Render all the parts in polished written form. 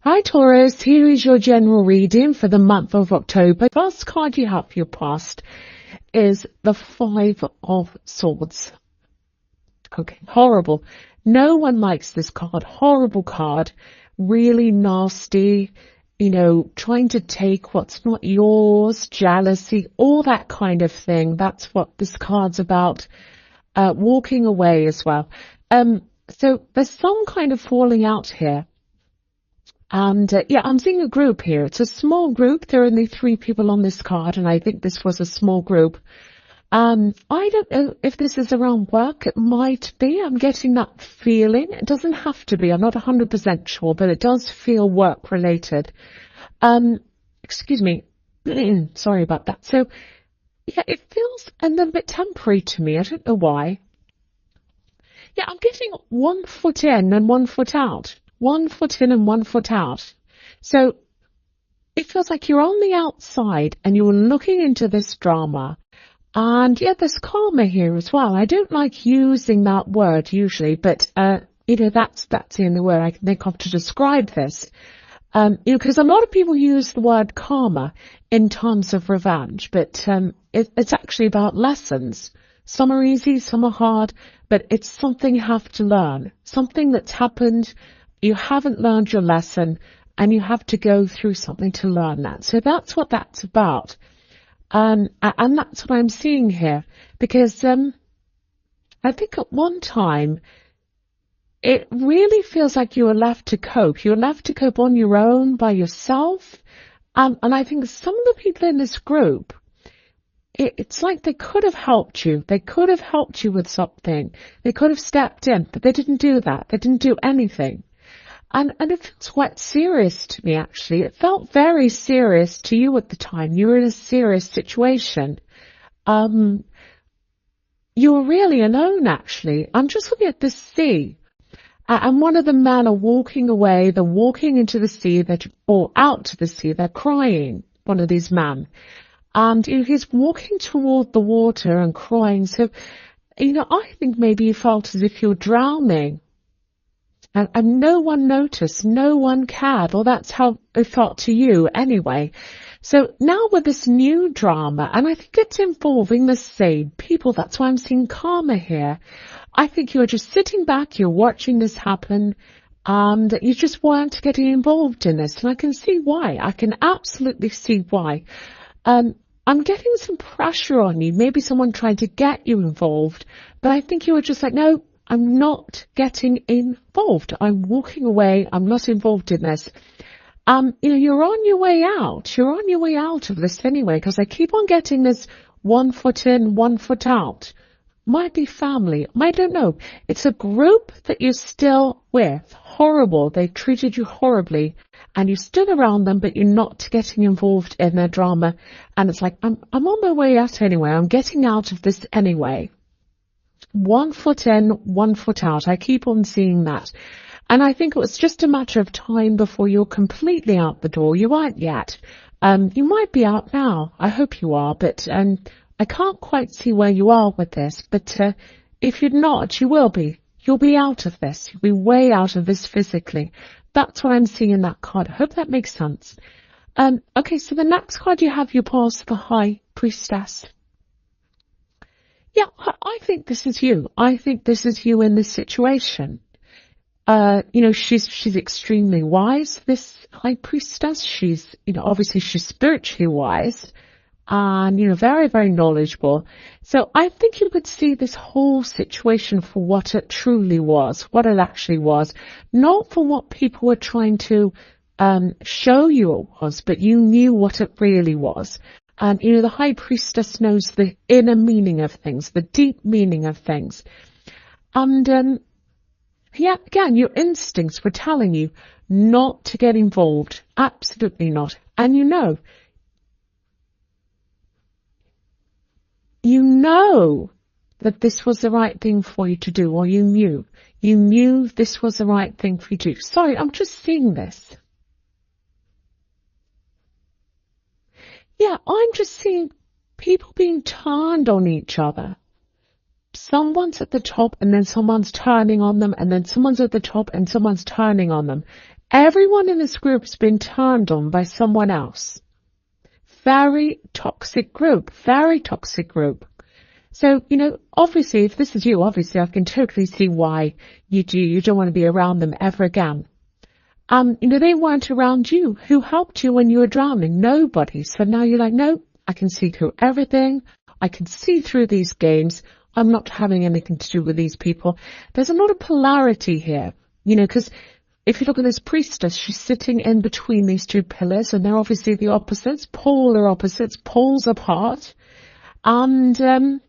Hi Taurus, here is your general reading for the month of October. First card you have for your past is the Five of Swords. Okay, horrible. No one likes this card. Horrible card. Really nasty. You know, trying to take what's not yours, jealousy, all that kind of thing. That's what this card's about. Walking away as well. So there's some kind of falling out here. And yeah, I'm seeing a group here. It's a small group. There are only 3 people on this card, and I think this was a small group. I don't know if this is around work. It might be. I'm getting that feeling. It doesn't have to be. I'm not 100% sure, but it does feel work related. Excuse me. Sorry about that. So yeah, it feels a little bit temporary to me. I don't know why. Yeah, I'm getting 1 foot in and 1 foot out. 1 foot in and 1 foot out. So it feels like you're on the outside and you're looking into this drama. And yeah, there's karma here as well. I don't like using that word usually, but you know, that's the only word I can think of to describe this. You know, because a lot of people use the word karma in terms of revenge, but it's actually about lessons. Some are easy, some are hard, but it's something you have to learn. Something that's happened. You haven't learned your lesson and you have to go through something to learn that. So that's what that's about. And that's what I'm seeing here, because I think at one time it really feels like you were left to cope. You were left to cope on your own, by yourself. And I think some of the people in this group, it's like they could have helped you. They could have helped you with something. They could have stepped in, but they didn't do that. They didn't do anything. And it feels quite serious to me, actually. It felt very serious to you at the time. You were in a serious situation. You were really alone, actually. I'm just looking at this sea. And one of the men are walking away. They're walking into the sea, or out to the sea. They're crying, one of these men. And you know, he's walking toward the water and crying. So, you know, I think maybe you felt as if you were drowning. And no one noticed, no one cared, or that's how it felt to you anyway. So now with this new drama, and I think it's involving the same people, that's why I'm seeing karma here. I think you're just sitting back, you're watching this happen, and you just weren't getting involved in this. And I can see why. I can absolutely see why. I'm getting some pressure on you, maybe someone trying to get you involved, but I think you were just like, no, I'm not getting involved. I'm walking away. I'm not involved in this. You know, you're on your way out. You're on your way out of this anyway, because I keep on getting this 1 foot in, 1 foot out. Might be family. I don't know. It's a group that you're still with. Horrible. They treated you horribly and you stood around them, but you're not getting involved in their drama. And it's like, I'm on my way out anyway. I'm getting out of this anyway. 1 foot in, 1 foot out. I keep on seeing that. And I think it was just a matter of time before you're completely out the door. You aren't yet. You might be out now. I hope you are, but I can't quite see where you are with this. But if you're not, you will be. You'll be out of this. You'll be way out of this physically. That's what I'm seeing in that card. I hope that makes sense. Okay, so the next card you have, you pass the High Priestess. Yeah, I think this is you. I think this is you in this situation. You know, she's extremely wise, this High Priestess. She's, you know, obviously she's spiritually wise and, you know, very, very knowledgeable. So I think you could see this whole situation for what it truly was, what it actually was, not for what people were trying to show you it was, but you knew what it really was. And, you know, the High Priestess knows the inner meaning of things, the deep meaning of things. And, yeah, again, your instincts were telling you not to get involved. Absolutely not. And you know that this was the right thing for you to do, or you knew this was the right thing for you to do. Sorry, I'm just seeing this. Yeah, I'm just seeing people being turned on each other. Someone's at the top and then someone's turning on them, and then someone's at the top and someone's turning on them. Everyone in this group's been turned on by someone else. Very toxic group, very toxic group. So, you know, obviously, if this is you, obviously, I can totally see why you don't want to be around them ever again. You know, they weren't around you. Who helped you when you were drowning? Nobody. So now you're like, no, I can see through everything. I can see through these games. I'm not having anything to do with these people. There's a lot of polarity here, you know, because if you look at this priestess, she's sitting in between these two pillars, and they're obviously the opposites, polar opposites, poles apart. And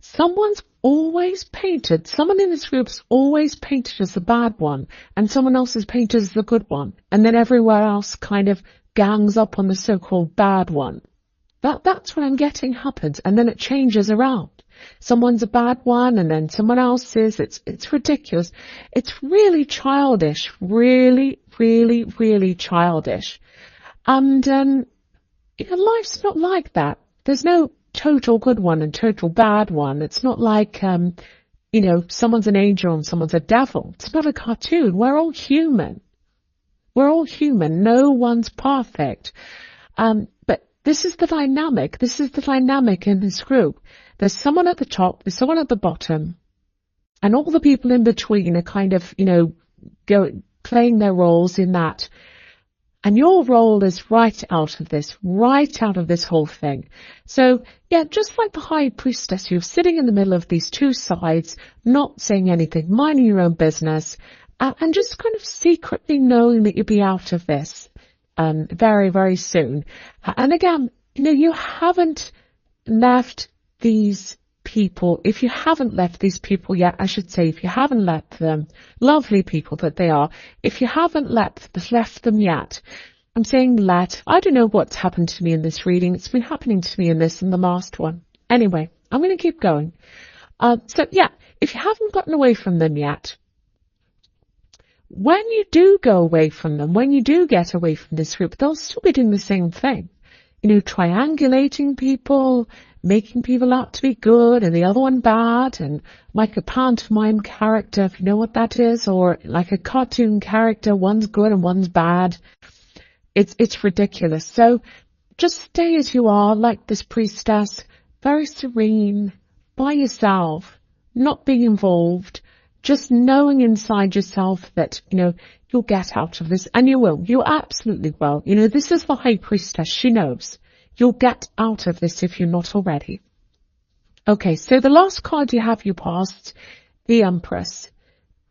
someone in this group's always painted as the bad one, and someone else is painted as the good one, and then everywhere else kind of gangs up on the so-called bad one. That's what I'm getting happens, and then it changes around. Someone's a bad one, and then someone else is. It's ridiculous. It's really childish, really, really, really childish. And you know, life's not like that. There's no total good one and total bad one. It's not like, you know, someone's an angel and someone's a devil. It's not a cartoon. We're all human. We're all human. No one's perfect. But this is the dynamic. This is the dynamic in this group. There's someone at the top, there's someone at the bottom, and all the people in between are kind of, you know, playing their roles in that. And your role is right out of this whole thing. So, yeah, just like the High Priestess, you're sitting in the middle of these two sides, not saying anything, minding your own business, and just kind of secretly knowing that you'll be out of this very, very soon. And again, you know, you haven't left these people, if you haven't left these people yet, I should say, if you haven't left them, lovely people that they are, if you haven't left them yet, I'm saying I don't know what's happened to me in this reading. It's been happening to me in this and the last one. Anyway, I'm going to keep going. So yeah, if you haven't gotten away from them yet, when you do go away from them, when you do get away from this group, they'll still be doing the same thing. You know, triangulating people, making people out to be good and the other one bad, and like a pantomime character, if you know what that is, or like a cartoon character, one's good and one's bad. It's ridiculous. So just stay as you are, like this priestess, very serene, by yourself, not being involved, just knowing inside yourself that, you know, you'll get out of this, and you will. You absolutely will. You know, this is the High Priestess. She knows. You'll get out of this if you're not already. Okay, so the last card you have, you passed, the Empress.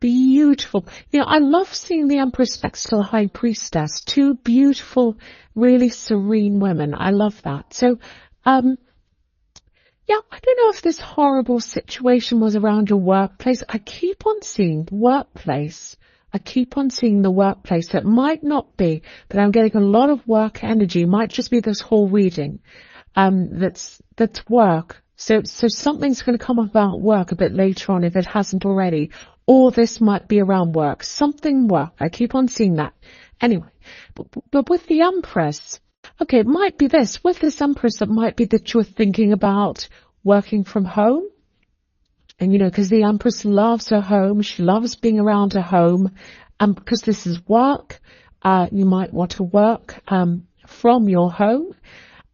Beautiful. You know, I love seeing the Empress next to the High Priestess. Two beautiful, really serene women. I love that. So, yeah, I don't know if this horrible situation was around your workplace. I keep on seeing the workplace. It might not be, but I'm getting a lot of work energy. It might just be this whole reading. That's work. So something's going to come about work a bit later on if it hasn't already. Or this might be around work. Something work. I keep on seeing that. Anyway, but with the Empress, okay, it might be this. With this Empress, it might be that you're thinking about working from home. And, you know, because the Empress loves her home. She loves being around her home. And because this is work, you might want to work from your home.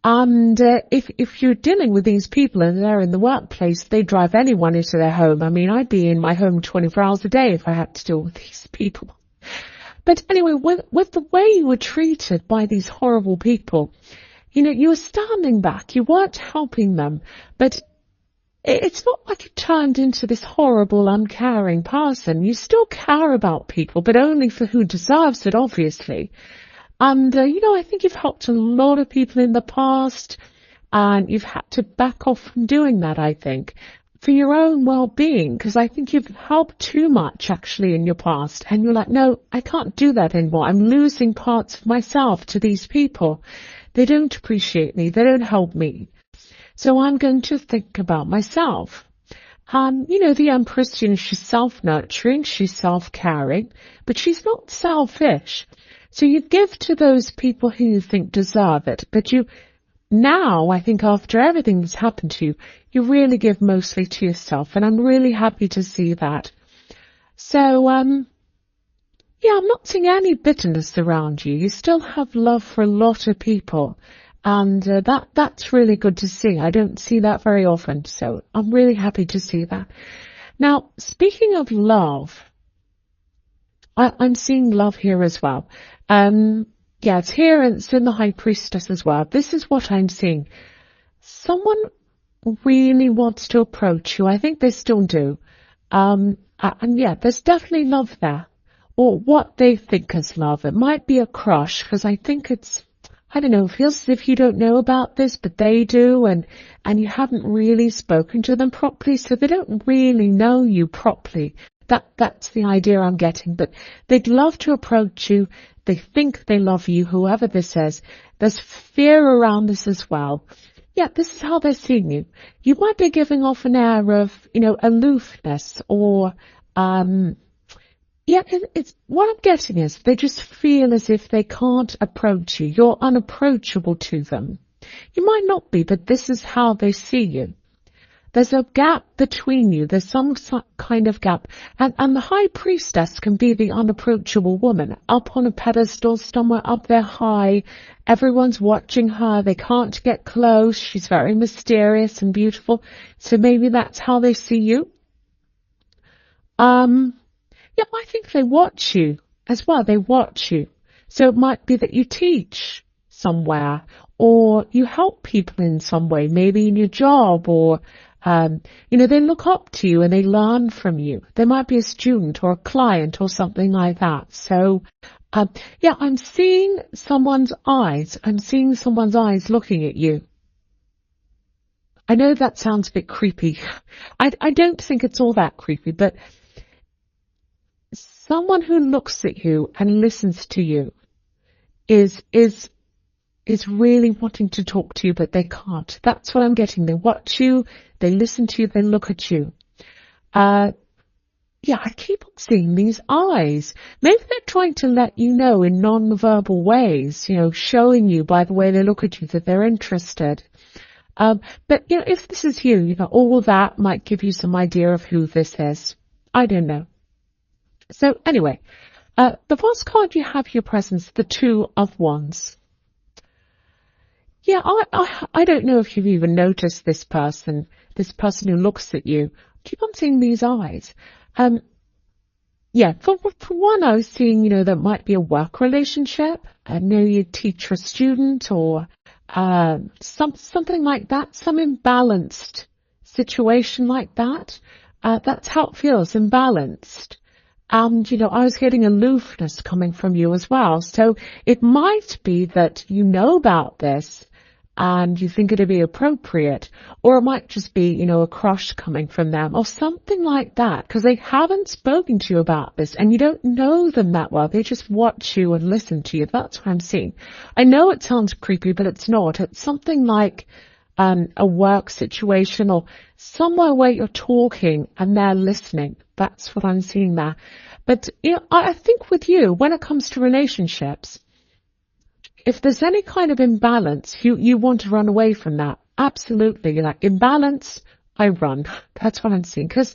And if you're dealing with these people and they're in the workplace, they drive anyone into their home. I mean, I'd be in my home 24 hours a day if I had to deal with these people. But anyway, with the way you were treated by these horrible people, you know, you were standing back. You weren't helping them. But it's not like you turned into this horrible, uncaring person. You still care about people, but only for who deserves it, obviously. And, you know, I think you've helped a lot of people in the past, and you've had to back off from doing that, I think, for your own well-being, because I think you've helped too much, actually, in your past. And you're like, no, I can't do that anymore. I'm losing parts of myself to these people. They don't appreciate me. They don't help me. So I'm going to think about myself. You know, the Empress, you know, she's self-nurturing, she's self-caring, but she's not selfish. So you give to those people who you think deserve it. But now, I think after everything that's happened to you, you really give mostly to yourself. And I'm really happy to see that. So, Yeah, I'm not seeing any bitterness around you. You still have love for a lot of people. And that's really good to see. I don't see that very often. So I'm really happy to see that. Now, speaking of love, I'm seeing love here as well. Yeah, it's here and it's in the High Priestess as well. This is what I'm seeing. Someone really wants to approach you. I think they still do. And yeah, there's definitely love there. Or what they think is love. It might be a crush, because I think it's, I don't know, it feels as if you don't know about this, but they do, and you haven't really spoken to them properly, so they don't really know you properly. That's the idea I'm getting. But they'd love to approach you. They think they love you, whoever this is. There's fear around this as well. Yeah, this is how they're seeing you. You might be giving off an air of, aloofness or, yeah, it's what I'm getting is they just feel as if they can't approach you. You're unapproachable to them. You might not be, but this is how they see you. There's a gap between you. There's some kind of gap. And the High Priestess can be the unapproachable woman up on a pedestal somewhere up there high. Everyone's watching her. They can't get close. She's very mysterious and beautiful. So maybe that's how they see you. Yeah, I think they watch you as well. They watch you. So it might be that you teach somewhere or you help people in some way, maybe in your job or, they look up to you and they learn from you. They might be a student or a client or something like that. So, yeah, I'm seeing someone's eyes. I'm seeing someone's eyes looking at you. I know that sounds a bit creepy. I don't think it's all that creepy, but someone who looks at you and listens to you is really wanting to talk to you, but they can't. That's what I'm getting. They watch you, they listen to you, they look at you. Yeah, I keep on seeing these eyes. Maybe they're trying to let you know in non-verbal ways, showing you by the way they look at you that they're interested. But, if this is you, all that might give you some idea of who this is. I don't know. So anyway, the first card you have your presence, the Two of Wands. Yeah, I don't know if you've even noticed this person who looks at you. Keep on seeing these eyes. Yeah, for one, I was seeing, there might be a work relationship. I know you teach a student or something like that, some imbalanced situation like that. That's how it feels, imbalanced. And, I was getting aloofness coming from you as well. So it might be that you know about this and you think it'd be appropriate, or it might just be, a crush coming from them or something like that, because they haven't spoken to you about this and you don't know them that well. They just watch you and listen to you. That's what I'm seeing. I know it sounds creepy, but it's not. It's something like a work situation or somewhere where you're talking and they're listening. That's what I'm seeing there. But I think with you, when it comes to relationships, if there's any kind of imbalance, you want to run away from that. Absolutely. Like imbalance, I run. That's what I'm seeing. Because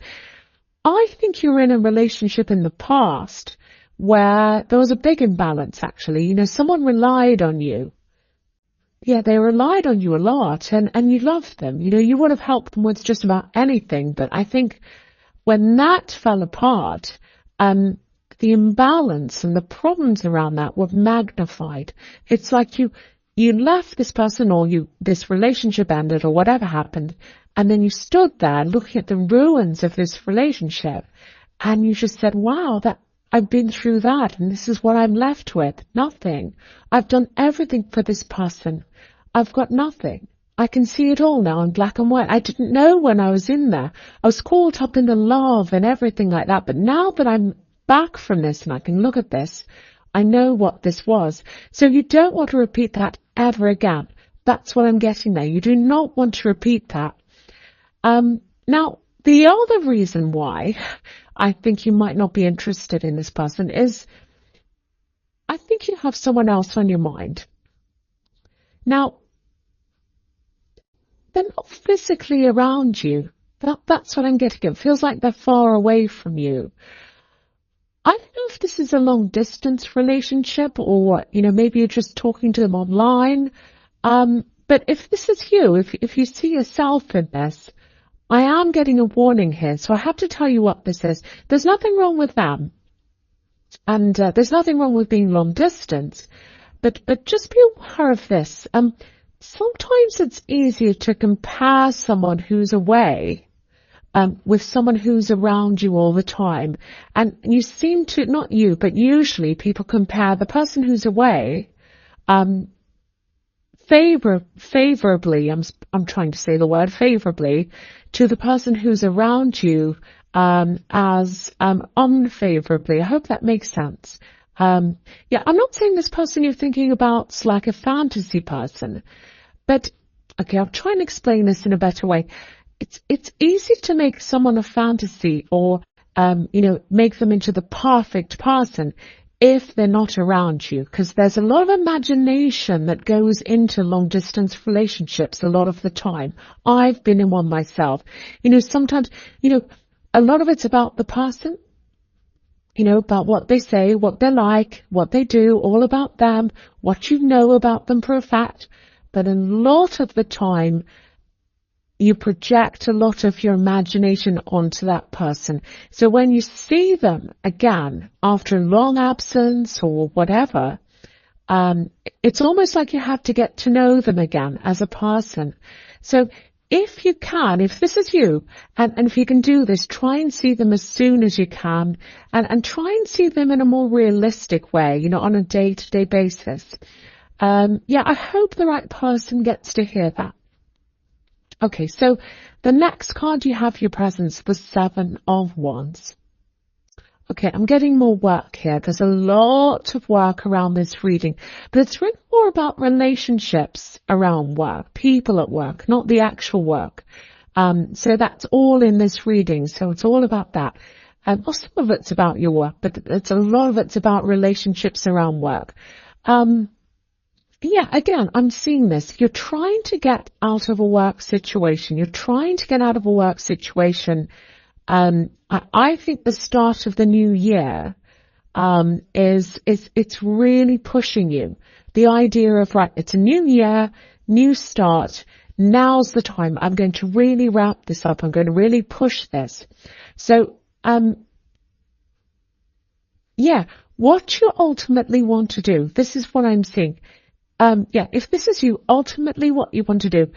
I think you were in a relationship in the past where there was a big imbalance, actually. Someone relied on you. Yeah, they relied on you a lot and you loved them. You would have helped them with just about anything. But I think when that fell apart, the imbalance and the problems around that were magnified. It's like you left this person or this relationship ended or whatever happened, and then you stood there looking at the ruins of this relationship and you just said, wow, that I've been through that and this is what I'm left with. Nothing. I've done everything for this person. I've got nothing. I can see it all now in black and white. I didn't know when I was in there. I was caught up in the love and everything like that. But now that I'm back from this and I can look at this, I know what this was. So you don't want to repeat that ever again. That's what I'm getting there. You do not want to repeat that. Now, the other reason why I think you might not be interested in this person is I think you have someone else on your mind. Now, they're not physically around you. That's what I'm getting. It feels like they're far away from you. I don't know if this is a long distance relationship or, maybe you're just talking to them online. But if this is you, if you see yourself in this, I am getting a warning here. So I have to tell you what this is. There's nothing wrong with them. And there's nothing wrong with being long distance. But just be aware of this. Sometimes it's easier to compare someone who's away with someone who's around you all the time. And you seem to, not you, but usually people compare the person who's away favorably, I'm trying to say the word favorably, to the person who's around you as unfavorably. I hope that makes sense. I'm not saying this person you're thinking about's like a fantasy person, but okay, I'll try and explain this in a better way. It's easy to make someone a fantasy or, make them into the perfect person if they're not around you, because there's a lot of imagination that goes into long distance relationships a lot of the time. I've been in one myself. Sometimes, a lot of it's about the person, about what they say, what they're like, what they do, all about them, what you know about them for a fact. But a lot of the time, you project a lot of your imagination onto that person. So when you see them again after a long absence or whatever, it's almost like you have to get to know them again as a person. So if you can, if this is you, and if you can do this, try and see them as soon as you can, and try and see them in a more realistic way, on a day-to-day basis. I hope the right person gets to hear that. Okay, so the next card you have your presence, the Seven of Wands. Okay, I'm getting more work here. There's a lot of work around this reading, but it's really more about relationships around work, people at work, not the actual work. So that's all in this reading. So it's all about that. Well, some of it's about your work, but a lot of it's about relationships around work. Again, I'm seeing this. You're trying to get out of a work situation. I think the start of the new year it's really pushing you. The idea of, right, it's a new year, new start. Now's the time. I'm going to really wrap this up. I'm going to really push this. So, what you ultimately want to do, this is what I'm seeing. If this is you, ultimately what you want to do,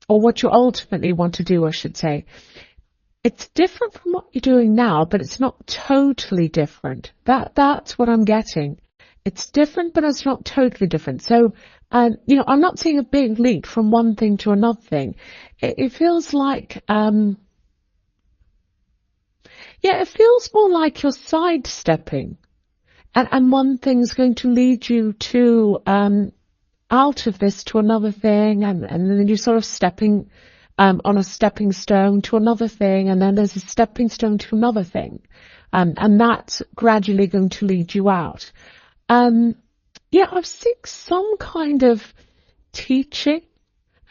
what you ultimately want to do, I should say, it's different from what you're doing now, but it's not totally different. That's what I'm getting. It's different, but it's not totally different. So, I'm not seeing a big leap from one thing to another thing. It feels like, it feels more like you're sidestepping. And one thing's going to lead you to, out of this to another thing, and then you're sort of stepping, on a stepping stone to another thing, and then there's a stepping stone to another thing. And that's gradually going to lead you out. I've seen some kind of teaching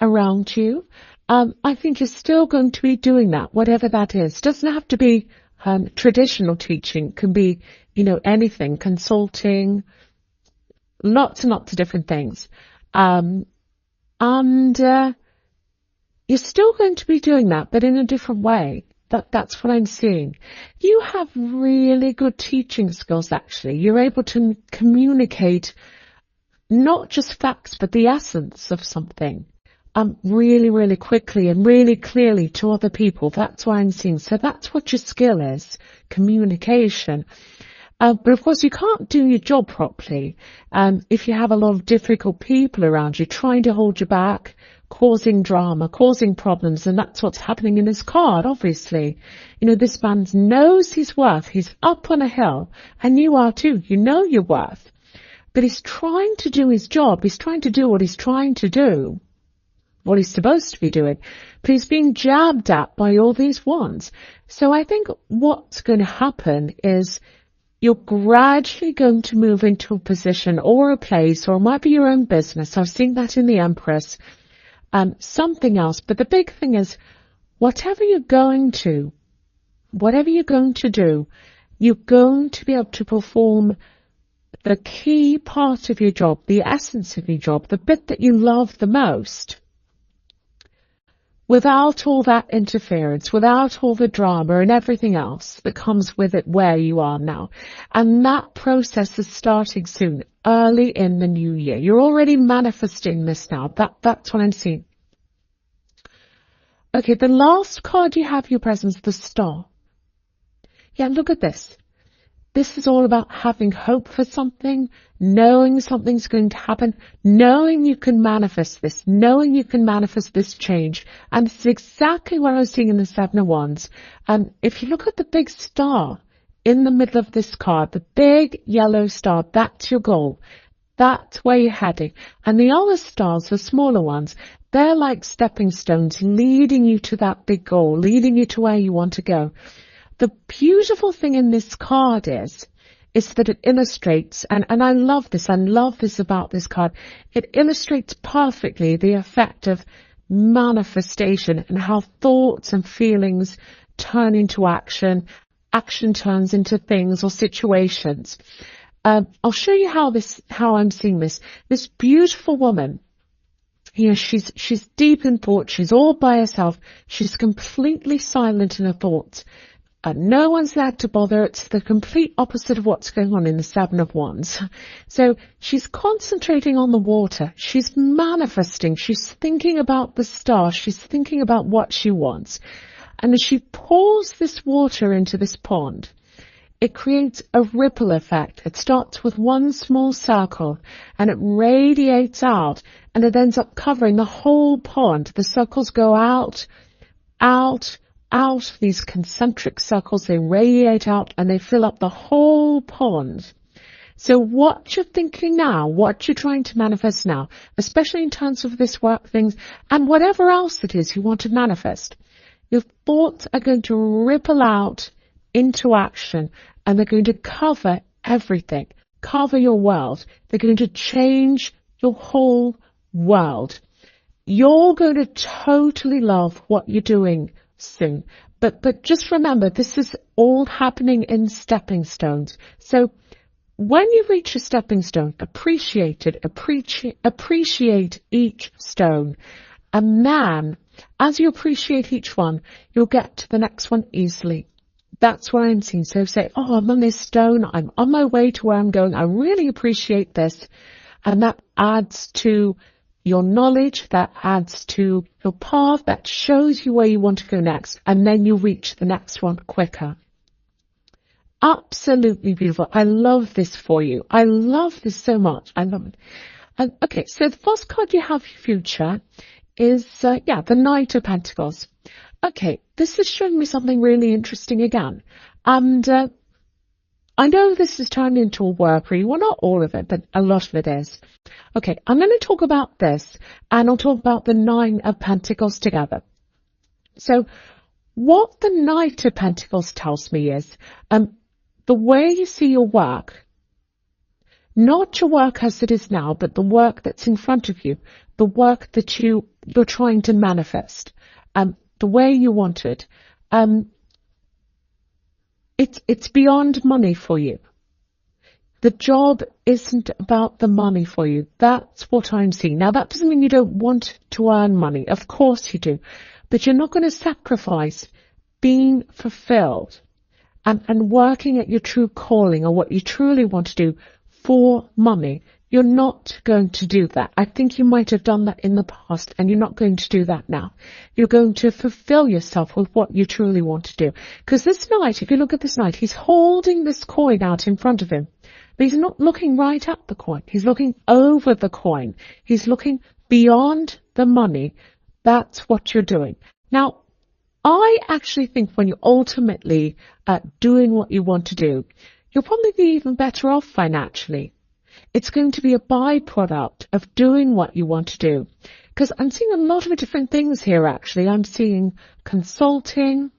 around you. I think you're still going to be doing that, whatever that is. Doesn't have to be, traditional teaching. Can be, anything, consulting, lots and lots of different things. You're still going to be doing that, but in a different way. That's what I'm seeing. You have really good teaching skills, actually. You're able to communicate not just facts, but the essence of something, really, really quickly and really clearly to other people. That's what I'm seeing. So that's what your skill is, communication. But of course, you can't do your job properly if you have a lot of difficult people around you trying to hold you back, causing drama, causing problems, and that's what's happening in this card, obviously. This man knows his worth. He's up on a hill, and you are too. You know your worth. But he's trying to do his job. He's trying to do what he's trying to do, what he's supposed to be doing. But he's being jabbed at by all these wands. So I think what's going to happen is you're gradually going to move into a position or a place, or it might be your own business. I've seen that in the Empress. Something else. But the big thing is, whatever you're going to do, You're going to be able to perform the key part of your job, the essence of your job, the bit that you love the most, without all that interference, without all the drama and everything else that comes with it where you are now. And that process is starting soon, early in the new year. You're already manifesting this now. That's what I'm seeing. Okay, the last card you have, your presence, the Star. Yeah, look at this. This is all about having hope for something, knowing something's going to happen, knowing you can manifest this, knowing you can manifest this change. And this is exactly what I was seeing in the Seven of Wands. And if you look at the big star in the middle of this card, the big yellow star, that's your goal. That's where you're heading. And the other stars, the smaller ones, they're like stepping stones leading you to that big goal, leading you to where you want to go. The beautiful thing in this card is that it illustrates, and I love this about this card, it illustrates perfectly the effect of manifestation and how thoughts and feelings turn into action, action turns into things or situations. I'll show you how I'm seeing this. This beautiful woman, you know, she's deep in thought, she's all by herself, she's completely silent in her thoughts. No one's there to bother. It's the complete opposite of what's going on in the Seven of Wands. So she's concentrating on the water. She's manifesting. She's thinking about the star. She's thinking about what she wants. And as she pours this water into this pond, it creates a ripple effect. It starts with one small circle and it radiates out and it ends up covering the whole pond. The circles go out, these concentric circles, they radiate out and they fill up the whole pond. So what you're thinking now, what you're trying to manifest now, especially in terms of this work things and whatever else it is you want to manifest, your thoughts are going to ripple out into action and they're going to cover everything, cover your world. They're going to change your whole world. You're going to totally love what you're doing soon. But just remember, this is all happening in stepping stones. So when you reach a stepping stone, appreciate it, appreciate each stone. And then, as you appreciate each one, you'll get to the next one easily. That's what I'm seeing. So say, oh, I'm on this stone, I'm on my way to where I'm going, I really appreciate this. And that adds to your knowledge, that adds to your path, that shows you where you want to go next, and then you reach the next one quicker. Absolutely beautiful. I love this for you. I love this so much. I love it. And okay, so the first card you have, future, is, the Knight of Pentacles. Okay, this is showing me something really interesting again. And I know this is turned into a workery. Well, not all of it, but a lot of it is. Okay, I'm going to talk about this, and I'll talk about the Nine of Pentacles together. So what the Knight of Pentacles tells me is the way you see your work, not your work as it is now, but the work that's in front of you, the work that you're trying to manifest, the way you want it. It's beyond money for you. The job isn't about the money for you. That's what I'm seeing. Now, that doesn't mean you don't want to earn money. Of course you do. But you're not going to sacrifice being fulfilled and working at your true calling or what you truly want to do for money. You're not going to do that. I think you might have done that in the past, and you're not going to do that now. You're going to fulfill yourself with what you truly want to do. Because this knight, if you look at this knight, he's holding this coin out in front of him. But he's not looking right at the coin. He's looking over the coin. He's looking beyond the money. That's what you're doing. Now, I actually think when you're ultimately doing what you want to do, you'll probably be even better off financially. It's going to be a byproduct of doing what you want to do. Because I'm seeing a lot of different things here, actually. I'm seeing consulting,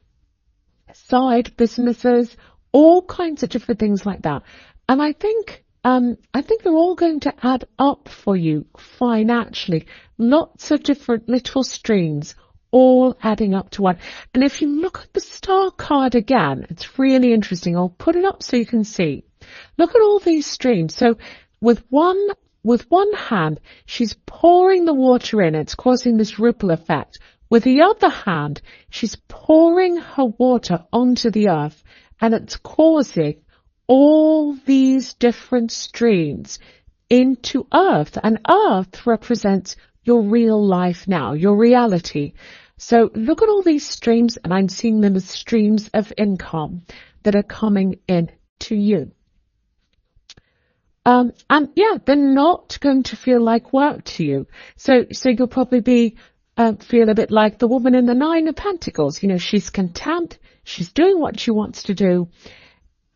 side businesses, all kinds of different things like that. And I think they're all going to add up for you financially. Lots of different little streams, all adding up to one. And if you look at the star card again, it's really interesting. I'll put it up so you can see. Look at all these streams. So with one hand, she's pouring the water in. It's causing this ripple effect. With the other hand, she's pouring her water onto the earth, and it's causing all these different streams into earth. And earth represents your real life now, your reality. So look at all these streams, and I'm seeing them as streams of income that are coming in to you. And yeah, they're not going to feel like work to you. So you'll probably feel a bit like the woman in the Nine of Pentacles. You know, she's content. She's doing what she wants to do.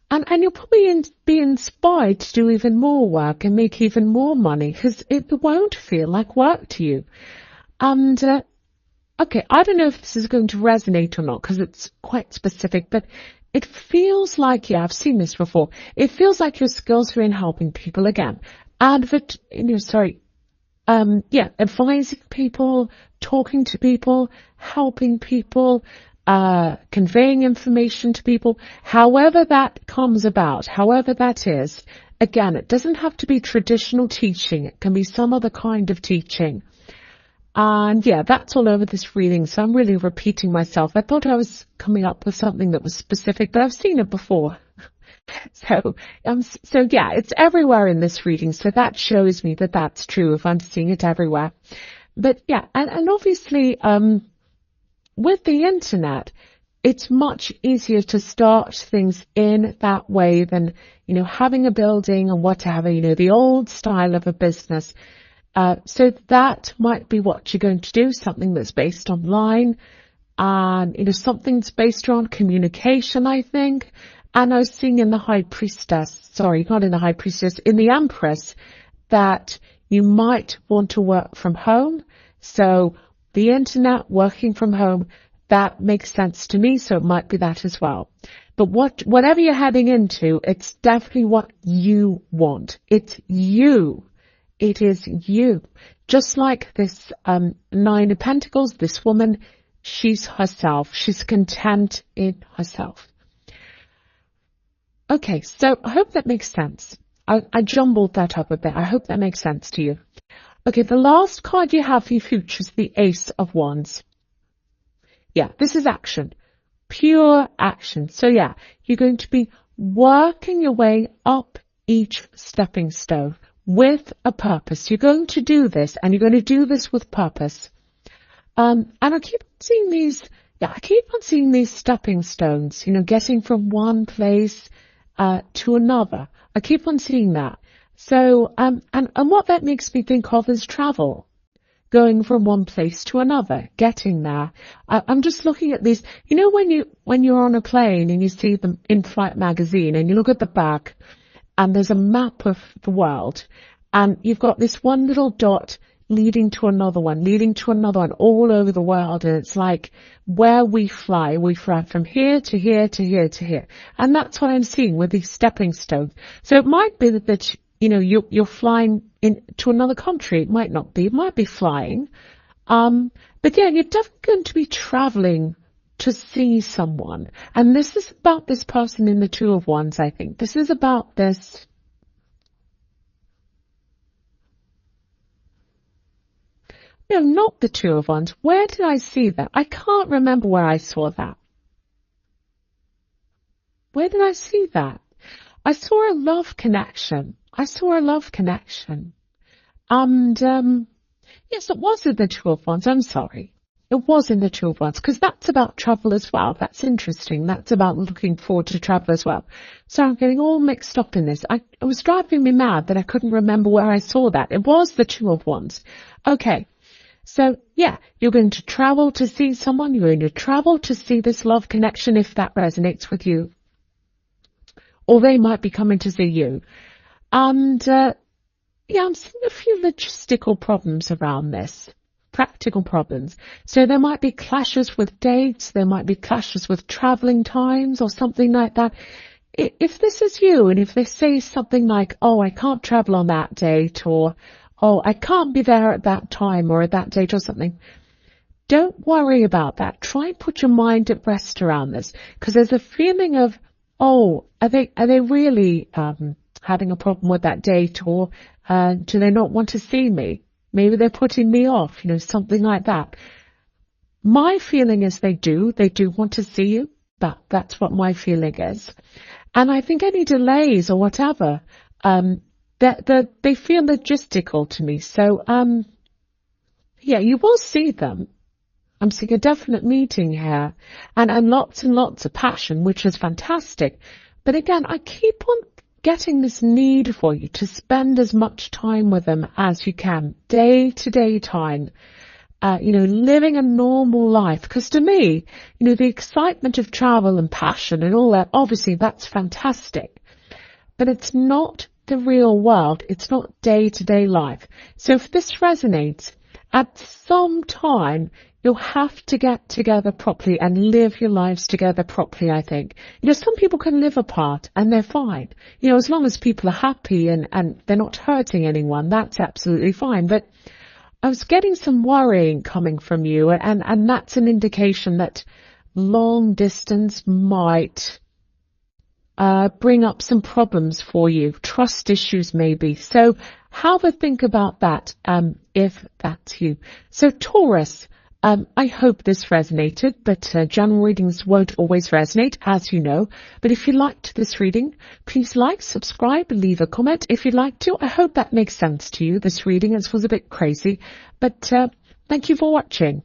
And you'll probably be inspired to do even more work and make even more money, because it won't feel like work to you. And, okay, I don't know if this is going to resonate or not, because it's quite specific, but it feels like, yeah, I've seen this before. It feels like your skills are in helping people again. Advising people, talking to people, helping people, conveying information to people, however that comes about, however that is. Again, it doesn't have to be traditional teaching. It can be some other kind of teaching. And yeah, that's all over this reading. So I'm really repeating myself. I thought I was coming up with something that was specific, but I've seen it before. So yeah, it's everywhere in this reading. So that shows me that that's true if I'm seeing it everywhere. But yeah, and obviously, with the internet, it's much easier to start things in that way than, having a building or whatever, the old style of a business. So that might be what you're going to do, something that's based online and, something's based around communication, I think. And I was seeing in the in the Empress, that you might want to work from home. So the internet, working from home, that makes sense to me. So it might be that as well. But whatever you're heading into, it's definitely what you want. It's you. It is you. Just like this Nine of Pentacles, this woman, she's herself. She's content in herself. Okay, so I hope that makes sense. I jumbled that up a bit. I hope that makes sense to you. Okay, the last card you have for your future is the Ace of Wands. Yeah, this is action. Pure action. So yeah, you're going to be working your way up each stepping stone with a purpose. You're going to do this, and you're going to do this with purpose. And I keep seeing these stepping stones, getting from one place to another. I keep on seeing that. So, and what that makes me think of is travel. Going from one place to another, getting there. I'm just looking at these, when you're on a plane and you see the in-flight magazine and you look at the back, and there's a map of the world, and you've got this one little dot leading to another one all over the world. And it's like where we fly from here to here to here to here. And that's what I'm seeing with these stepping stones. So it might be that you're flying to another country. It might not be. It might be flying. But yeah, you're definitely going to be traveling to see someone. And this is about this person in the Two of Wands, I think. This is about this. No, not the Two of Wands. Where did I see that? I can't remember where I saw that. Where did I see that? I saw a love connection. And, yes, it was in the Two of Wands. I'm sorry. It was in the Two of Wands, because that's about travel as well. That's interesting. That's about looking forward to travel as well. So I'm getting all mixed up in this. It was driving me mad that I couldn't remember where I saw that. It was the Two of Wands. Okay. So yeah, you're going to travel to see someone. You're going to travel to see this love connection if that resonates with you. Or they might be coming to see you. And, yeah, I'm seeing a few logistical problems around this. Practical problems. So there might be clashes with dates. There might be clashes with traveling times or something like that. If this is you, and if they say something like, oh, I can't travel on that date, or, oh, I can't be there at that time or at that date or something, don't worry about that. Try and put your mind at rest around this, because there's a feeling of, oh, are they really having a problem with that date, or do they not want to see me? Maybe they're putting me off, something like that. My feeling is they do want to see you. That's what my feeling is. And I think any delays or whatever, that they feel logistical to me. So, yeah, you will see them. I'm seeing a definite meeting here, and lots of passion, which is fantastic. But again, I keep on getting this need for you to spend as much time with them as you can, day-to-day time, living a normal life. Because to me, the excitement of travel and passion and all that, obviously that's fantastic. But it's not the real world. It's not day-to-day life. So if this resonates, at some time, you'll have to get together properly and live your lives together properly, I think. Some people can live apart and they're fine. As long as people are happy and they're not hurting anyone, that's absolutely fine. But I was getting some worrying coming from you, and that's an indication that long distance might bring up some problems for you, trust issues maybe. So have a think about that if that's you. So Taurus, I hope this resonated, but general readings won't always resonate, as you know. But if you liked this reading, please like, subscribe, leave a comment if you'd like to. I hope that makes sense to you, this reading. It was a bit crazy, but thank you for watching.